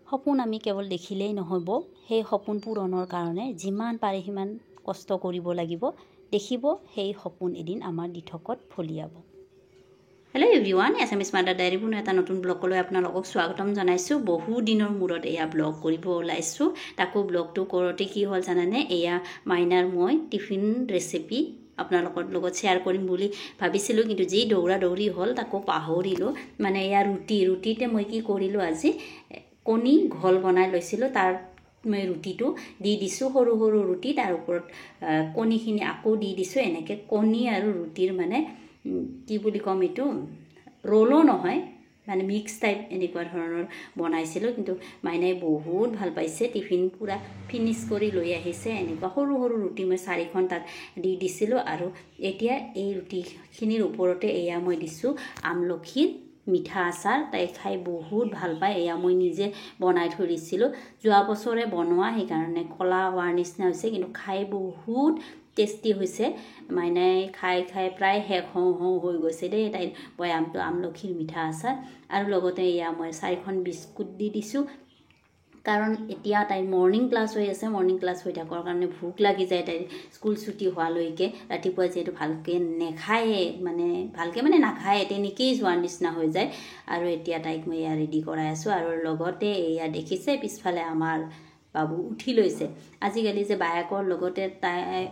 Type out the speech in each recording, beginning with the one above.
সপোন আমি কেৱল দেখিলেই নহ'ব, সেই সপোন পূৰণৰ কাৰণে যিমান পাৰে সিমান কষ্ট কৰিব লাগিব। দেখিব সেই সপোন এদিন আমাৰ দিঠকত ফলিয়াব। Hello' everyone, Assamese mother diary পুনৰ এটা নতুন ব্লগলৈ আপোনালোকক স্বাগতম জনাইছোঁ। বহু দিনৰ মূৰত এয়া ব্লগ কৰিব ওলাইছোঁ। তাকো ব্লগটো কৰোঁতে কি হ'ল জানানে, এয়া মাইনাৰ মই টিফিন ৰেচিপি আপোনালোকৰ লগত শ্বেয়াৰ কৰিম বুলি ভাবিছিলোঁ, কিন্তু যি দৌৰা দৌৰি হ'ল তাকো পাহৰিলোঁ। মানে এয়া ৰুটিতে মই কি কৰিলোঁ, আজি কণী ঘোল বনাই লৈছিলোঁ, তাৰ মই ৰুটিটো দি দিছোঁ, সৰু সৰু ৰুটি, তাৰ ওপৰত কণীখিনি আকৌ দি দিছোঁ। এনেকৈ কণী আৰু ৰুটিৰ মানে কি বুলি ক'ম, এইটো ৰ'লো নহয়, মানে মিক্স টাইপ এনেকুৱা ধৰণৰ বনাইছিলোঁ। কিন্তু মাইনাই বহুত ভাল পাইছে, টিফিন পূৰা ফিনিছ কৰি লৈ আহিছে। এনেকুৱা সৰু সৰু ৰুটি মই 4খন তাত দি দিছিলোঁ। আৰু এতিয়া এই ৰুটিখিনিৰ ওপৰতে এয়া মই দিছোঁ আমলখিৰ মিঠা আচাৰ। তাই খাই বহুত ভাল পায়। এয়া মই নিজে বনাই থৈ দিছিলোঁ, যোৱা বছৰে বনোৱা, সেইকাৰণে ক'লা হোৱাৰ নিচিনা হৈছে, কিন্তু খাই বহুত টেষ্টি হৈছে। মাইনাই খাই প্ৰায় শেষ হওঁ হৈ গৈছে দেই তাইৰ বৈয়ামটো আমলখিৰ মিঠা আচাৰ। আৰু লগতে এয়া মই 4খন বিস্কুট দি দিছোঁ, কাৰণ এতিয়া তাইৰ মৰ্ণিং ক্লাছ হৈ আছে। মৰ্ণিং ক্লাছ হৈ থকাৰ কাৰণে ভোক লাগি যায় তাইৰ স্কুল ছুটি হোৱালৈকে। ৰাতিপুৱা যিহেতু ভালকৈ নাখায়ে, মানে নাখায়ে, তেনেকেই যোৱাৰ নিচিনা হৈ যায়। আৰু এতিয়া তাইক মই এয়া ৰেডি কৰাই আছোঁ। আৰু লগতে এয়া দেখিছে পিছফালে আমাৰ বাবু উঠি লৈছে। আজিকালি যে বায়েকৰ লগতে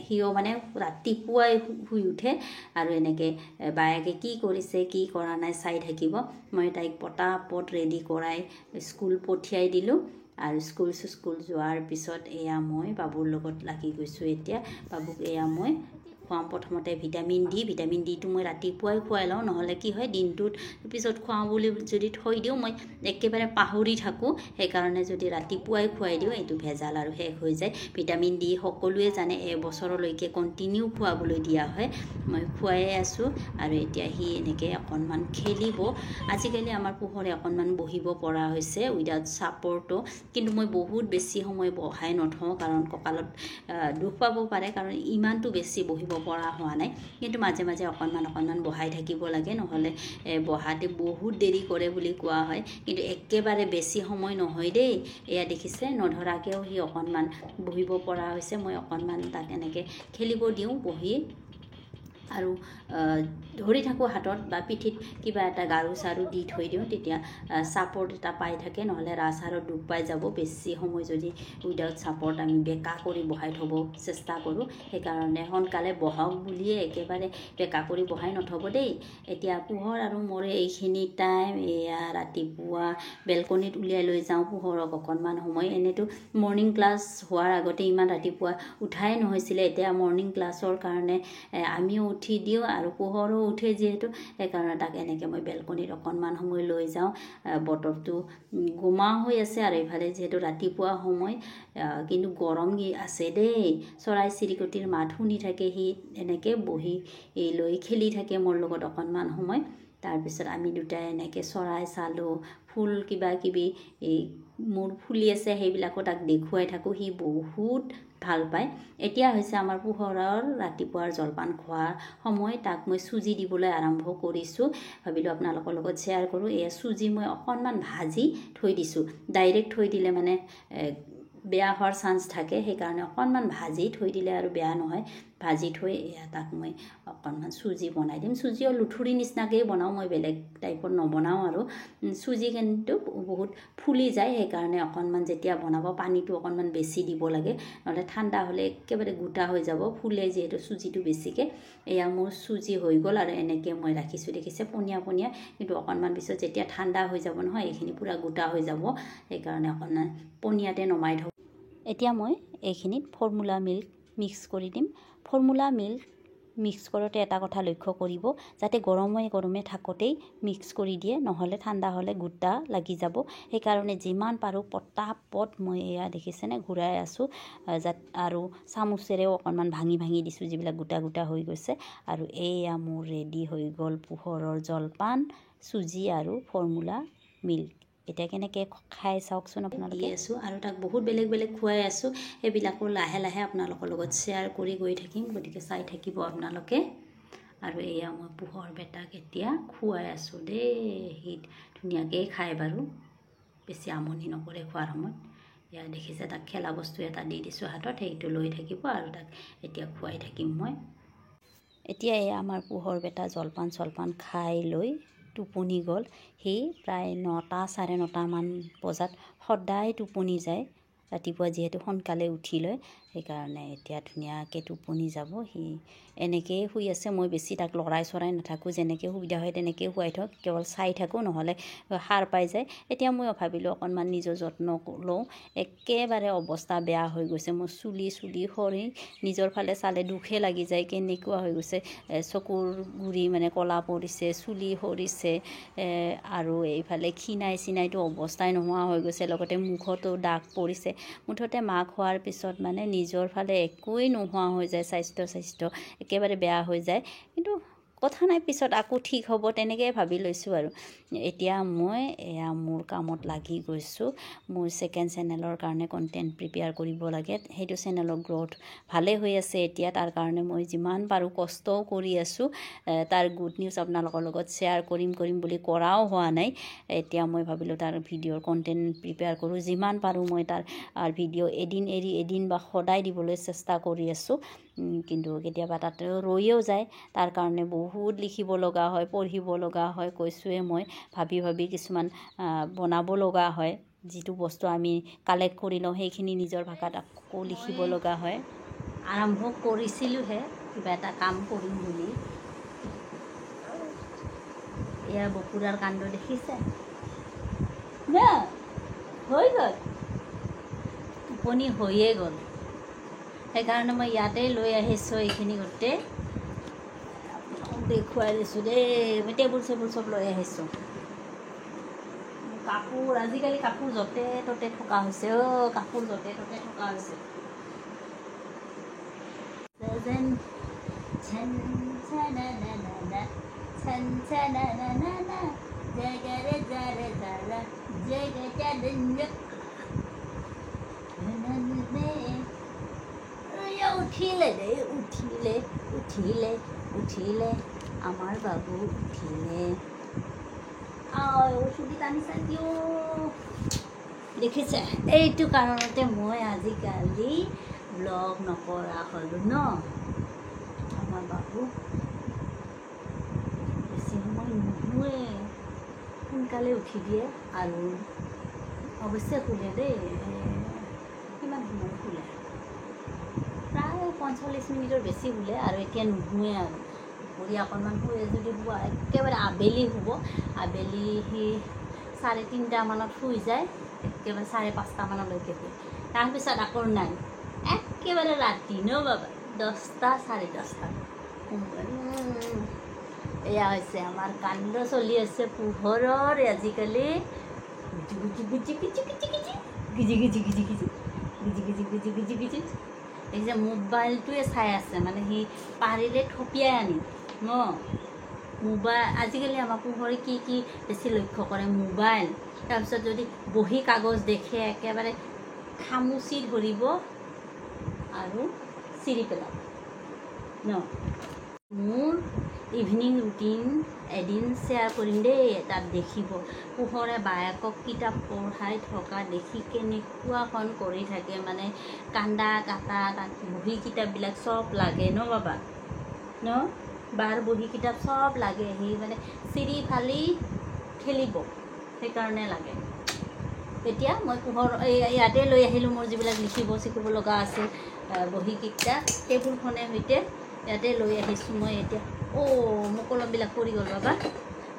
সিও মানে ৰাতিপুৱাই শুই উঠে, আৰু এনেকৈ বায়েকে কি কৰিছে কি কৰা নাই চাই থাকিব। মই তাইক পটাপট ৰেডি কৰাই স্কুল পঠিয়াই দিলোঁ। আৰু স্কুল যোৱাৰ পিছত এয়া মই বাবুৰ লগত লাগি গৈছোঁ। এতিয়া বাবুক এয়া মই খুৱাম প্ৰথমতে ভিটামিন ডিটো মই ৰাতিপুৱাই খুৱাই লওঁ, নহ'লে কি হয় দিনটোত পিছত খুৱাওঁ বুলি যদি থৈ দিওঁ মই একেবাৰে পাহৰি থাকোঁ। সেইকাৰণে যদি ৰাতিপুৱাই খুৱাই দিওঁ, এইটো ভেজাল আৰু শেষ হৈ যায়। ভিটামিন ডি সকলোৱে জানে এবছৰলৈকে কণ্টিনিউ খুৱাবলৈ দিয়া হয়। মই খুৱাই আছোঁ। আৰু এতিয়া সি এনেকৈ অকণমান খেলিব। আজিকালি আমাৰ পোহৰে অকণমান বহিব পৰা হৈছে উইদাউট ছাপৰ্টো, কিন্তু মই বহুত বেছি সময় বহাই নথওঁ, কাৰণ কঁকালত দুখ পাব পাৰে, কাৰণ ইমানটো বেছি বহিব পৰা হোৱা নাই। কিন্তু মাজে মাজে অকণমান বহাই থাকিব লাগে, নহ'লে বহাতে বহুত দেৰি কৰে বুলি কোৱা হয়। কিন্তু একেবাৰে বেছি সময় নহয় দেই। এয়া দেখিছে নধৰাকৈও সি অকণমান বহিব পৰা হৈছে। মই অকণমান তাক এনেকৈ খেলিব দিওঁ বহি, আৰু ধৰি থাকোঁ হাতত বা পিঠিত কিবা এটা গাৰু চাৰু দি থৈ দিওঁ, তেতিয়া ছাপৰ্ট এটা পাই থাকে। নহ'লে ৰাজহাড়ত দুখ পাই যাব বেছি সময় যদি উইদাউট ছাপৰ্ট আমি বেকা কৰি বহাই থ'ব চেষ্টা কৰোঁ। সেইকাৰণে সোনকালে বহাওক বুলিয়ে একেবাৰে বেকা কৰি বহাই নথ'ব দেই। এতিয়া পোহৰ আৰু মোৰে এইখিনি টাইম, এয়া ৰাতিপুৱা বেলকনিত উলিয়াই লৈ যাওঁ পোহৰক অকণমান সময়। এনেতো মৰ্ণিং ক্লাছ হোৱাৰ আগতে ইমান ৰাতিপুৱা উঠাই নহৈছিলে। এতিয়া মৰ্ণিং ক্লাছৰ কাৰণে আমিও উঠি দিওঁ, আৰু পোহৰো উঠে যিহেতু, সেইকাৰণে তাক এনেকৈ মই বেলকনিত অকণমান সময় লৈ যাওঁ। বতৰটো গোমা হৈ আছে, আৰু এইফালে যিহেতু ৰাতিপুৱা সময়, কিন্তু গৰম আছে দেই। চৰাই চিৰিকটিৰ মাত শুনি থাকে, সি এনেকৈ বহি লৈ খেলি থাকে মোৰ লগত অকণমান সময়। তাৰপিছত আমি দুটাই এনেকৈ চৰাই চালোঁ, ফুল কিবা কিবি মোৰ ফুলি আছে সেইবিলাকো তাক দেখুৱাই থাকোঁ। সি বহুত ভাল পায়। এতিয়া হৈছে আমাৰ পোহৰৰ ৰাতিপুৱাৰ জলপান খোৱাৰ সময়। তাক মই চুজি দিবলৈ আৰম্ভ কৰিছোঁ, ভাবিলোঁ আপোনালোকৰ লগত শ্বেয়াৰ কৰোঁ। এয়া চুজি মই অকণমান ভাজি থৈ দিছোঁ। ডাইৰেক্ট থৈ দিলে মানে বেয়া হোৱাৰ চান্স থাকে, সেইকাৰণে অকণমান ভাজি থৈ দিলে আৰু বেয়া নহয়। ভাজি থৈ এয়া তাক মই অকণমান চুজি বনাই দিম। চুজিও লুঠুৰি নিচিনাকৈয়ে বনাওঁ, মই বেলেগ টাইপত নবনাওঁ। আৰু চুজি কিন্তু বহুত ফুলি যায়, সেইকাৰণে অকণমান যেতিয়া বনাব পানীটো অকণমান বেছি দিব লাগে, নহ'লে ঠাণ্ডা হ'লে একেবাৰে গোটা হৈ যাব, ফুলে যিহেতু চুজিটো বেছিকৈ। এয়া মোৰ চুজি হৈ গ'ল, আৰু এনেকৈ মই ৰাখিছোঁ। দেখিছে পনীয়া, কিন্তু অকণমান পিছত যেতিয়া ঠাণ্ডা হৈ যাব নহয়, এইখিনি পূৰা গোটা হৈ যাব, সেইকাৰণে অকণমান পনীয়াতে নমাই থওঁ। এতিয়া মই এইখিনিত ফৰ্মুলা মিল্ক মিক্স কৰি দিম। ফৰ্মুলা মিল্ক মিক্স কৰোঁতে এটা কথা লক্ষ্য কৰিব, যাতে গৰমে থাকোঁতেই মিক্স কৰি দিয়ে, নহ'লে ঠাণ্ডা হ'লে গোটা লাগি যাব। সেইকাৰণে যিমান পাৰোঁ পটাপট মই এয়া দেখিছেনে ঘূৰাই আছোঁ, আৰু চামুচেৰেও অকণমান ভাঙি দিছোঁ যিবিলাক গোটা হৈ গৈছে। আৰু এয়া মোৰ ৰেডি হৈ গ'ল পোহৰৰ জলপান, চুজি আৰু ফৰ্মুলা মিল্ক। এতিয়া কেনেকৈ খাই চাওকচোন আপোনালোকে। দি আছোঁ, আৰু তাক বহুত বেলেগ খুৱাই আছোঁ। সেইবিলাকো লাহে লাহে আপোনালোকৰ লগত শ্বেয়াৰ কৰি গৈ থাকিম, গতিকে চাই থাকিব আপোনালোকে। আৰু এয়া মই পোহৰ বেটাক এতিয়া খুৱাই আছোঁ দেই। সি ধুনীয়াকৈ খায় বাৰু। বেছি আমনি নকৰে খোৱাৰ সময়ত। এয়া দেখিছে তাক খেলা বস্তু এটা দি দিছোঁ হাতত, সেইটো লৈ থাকিব আৰু তাক এতিয়া খুৱাই থাকিম মই। এতিয়া এই আমাৰ পোহৰ বেটা জলপান খাই লৈ টোপনি গ'ল। সি প্ৰায় 9টা 9:30মান বজাত সদায় টোপনি যায়। ৰাতিপুৱা যিহেতু সোনকালে উঠি লয়, সেইকাৰণে এতিয়া ধুনীয়াকৈ টোপনি যাব। সি এনেকৈয়ে শুই আছে। মই বেছি তাক লৰাই চৰাই নাথাকোঁ, যেনেকৈ সুবিধা হয় তেনেকৈয়ে শুৱাই থওঁ, কেৱল চাই থাকোঁ, নহ'লে সাৰ পাই যায়। এতিয়া মই ভাবিলোঁ অকণমান নিজৰ যত্ন লওঁ। একেবাৰে অৱস্থা বেয়া হৈ গৈছে। মোৰ চুলি সৰি নিজৰ ফালে চালে দুখে লাগি যায়, কেনেকুৱা হৈ গৈছে। চকুৰ গুৰি মানে ক'লা পৰিছে, চুলি সৰিছে, আৰু এইফালে চিনাইটো অৱস্থাই নোহোৱা হৈ গৈছে, লগতে মুখতো দাগ পৰিছে। মুঠতে মাক হোৱাৰ পিছত মানে নিজৰ ফালে একোৱেই নোহোৱা হৈ যায়, স্বাস্থ্য একেবাৰে বেয়া হৈ যায়। কিন্তু কথা নাই, পিছত আকৌ ঠিক হ'ব, তেনেকৈ ভাবি লৈছোঁ আৰু। এতিয়া মই এয়া মোৰ কামত লাগি গৈছোঁ। মোৰ ছেকেণ্ড চেনেলৰ কাৰণে কণ্টেণ্ট প্ৰিপেয়াৰ কৰিব লাগে। সেইটো চেনেলৰ গ্ৰ'থ ভালে হৈ আছে এতিয়া, তাৰ কাৰণে মই যিমান পাৰোঁ কষ্টও কৰি আছোঁ। তাৰ গুড নিউজ আপোনালোকৰ লগত শ্বেয়াৰ কৰিম বুলি কৰাও হোৱা নাই। এতিয়া মই ভাবিলোঁ তাৰ ভিডিঅ'ৰ কণ্টেণ্ট প্ৰিপেয়াৰ কৰোঁ। যিমান পাৰোঁ মই তাৰ ভিডিঅ' এদিন এৰি এদিন বা সদায় দিবলৈ চেষ্টা কৰি আছোঁ। কিন্তু কেতিয়াবা তাতে ৰৈও যায়। তাৰ কাৰণে বহুত লিখিব লগা হয়, পঢ়িব লগা হয়। কৈছোঁৱে মই, ভাবি কিছুমান বনাব লগা হয়। যিটো বস্তু আমি কালেক্ট কৰি লওঁ সেইখিনি নিজৰ ভাষাত আকৌ লিখিব লগা হয়। আৰম্ভ কৰিছিলোঁহে কিবা এটা কাম কৰিম বুলি। এয়া বকুৰাৰ কাণ্ড দেখিছে ন? হৈ গ'ল, টোপনি হৈয়ে গ'ল। সেইকাৰণে মই ইয়াতে লৈ আহিছোঁ। এইখিনি গোটেই দেখুৱাই দিছোঁ দেই। মই টেবুল চেবুল চব লৈ আহিছোঁ। কাপোৰ, আজিকালি কাপোৰ য'তে ত'তে থকা হৈছে। কাপোৰ য'তে ত'তে থকা হৈছে। উঠিলে আমাৰ বাবু উঠিলে। চুলি টানিছে কিয়? দেখিছে, এইটো কাৰণতে মই আজিকালি ব্লগ নকৰা হ'লোঁ ন। আমাৰ বাবু বেছি সময় নুশুৱে, সোনকালে উঠি দিয়ে। আৰু অৱশ্যে শুলে দেই, কিমান সময় শুলে, প্ৰায় 45 মিনিটৰ বেছি শুলে। আৰু এতিয়া নুশুৱে আৰু দুপৰীয়া অকণমান শুৱে যদি শুৱা, একেবাৰে আবেলি শুব। আবেলি সি 3:30মানত শুই যায়, একেবাৰে 5:30মানলৈকে শুৱে। তাৰপিছত আকৌ নাই, একেবাৰে ৰাতি ন বাবা, 10টা 10:30। এয়া হৈছে আমাৰ কাণ্ড চলি আছে পোহৰৰ আজিকালি। এই যে মোবাইলটোৱে চাই আছে, মানে সি পাৰিলে থপিয়াই আনিম ন। মোবাইল আজিকালি আমাৰ পোহৰে কি বেছি লক্ষ্য কৰে, মোবাইল। তাৰপিছত যদি বহী কাগজ দেখে একেবাৰে খামুচি ধৰিব আৰু চিৰি পেলাব ন। মোৰ ইভিনিং ৰুটিন এদিন শ্বেয়াৰ কৰিম দেই। তাত দেখিব পোহৰে বায়েকক কিতাপ পঢ়াই থকা দেখি কেনেকুৱাখন কৰি থাকে, মানে কান্দা কাটা। তাত বহী কিতাপবিলাক চব লাগে ন বাবা ন, বাৰ বহী কিতাপ চব লাগে। সি মানে চিৰি ফালি খেলিব, সেইকাৰণে লাগে। এতিয়া মই পোহৰ ইয়াতে লৈ আহিলোঁ। মোৰ যিবিলাক লিখিব চিকিব লগা আছিল বহী কিতাপ, টেবুলখনে সৈতে ইয়াতে লৈ আহিছোঁ মই। এতিয়া মোৰ কলমবিলাক পৰি গ'ল বাবা।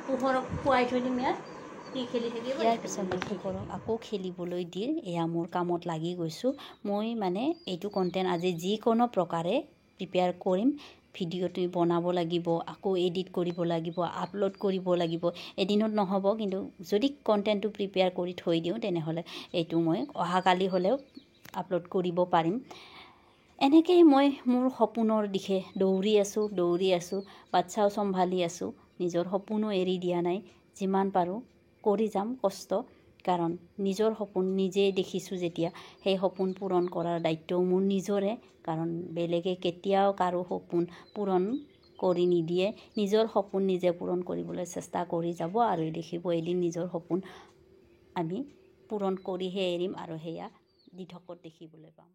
পোহৰক খুৱাই থৈ দিম ইয়াত, সি খেলি থাকিব। ইয়াৰ পিছত মই পোহৰক আকৌ খেলিবলৈ দি এয়া মোৰ কামত লাগি গৈছোঁ। মই মানে এইটো কণ্টেণ্ট আজি যিকোনো প্ৰকাৰে প্ৰিপেয়াৰ কৰিম। ভিডিঅ'টো বনাব লাগিব, আকৌ এডিট কৰিব লাগিব, আপলোড কৰিব লাগিব। এদিনত নহ'ব, কিন্তু যদি কণ্টেণ্টটো প্ৰিপেয়াৰ কৰি থৈ দিওঁ তেনেহ'লে এইটো মই অহাকালি হ'লেও আপলোড কৰিব পাৰিম। এনেকৈয়ে মই মোৰ সপোনৰ দিশে দৌৰি আছোঁ। বাচ্ছাও চম্ভালি আছোঁ, নিজৰ সপোনো এৰি দিয়া নাই। যিমান পাৰোঁ কৰি যাম কষ্ট, কাৰণ নিজৰ সপোন নিজেই দেখিছোঁ যেতিয়া, সেই সপোন পূৰণ কৰাৰ দায়িত্বও মোৰ নিজৰে। কাৰণ বেলেগে কেতিয়াও কাৰো সপোন পূৰণ কৰি নিদিয়ে। নিজৰ সপোন নিজে পূৰণ কৰিবলৈ চেষ্টা কৰি যাব, আৰু দেখিব এদিন নিজৰ সপোন আমি পূৰণ কৰিহে এৰিম আৰু সেয়া দিঠকত দেখিবলৈ পাম।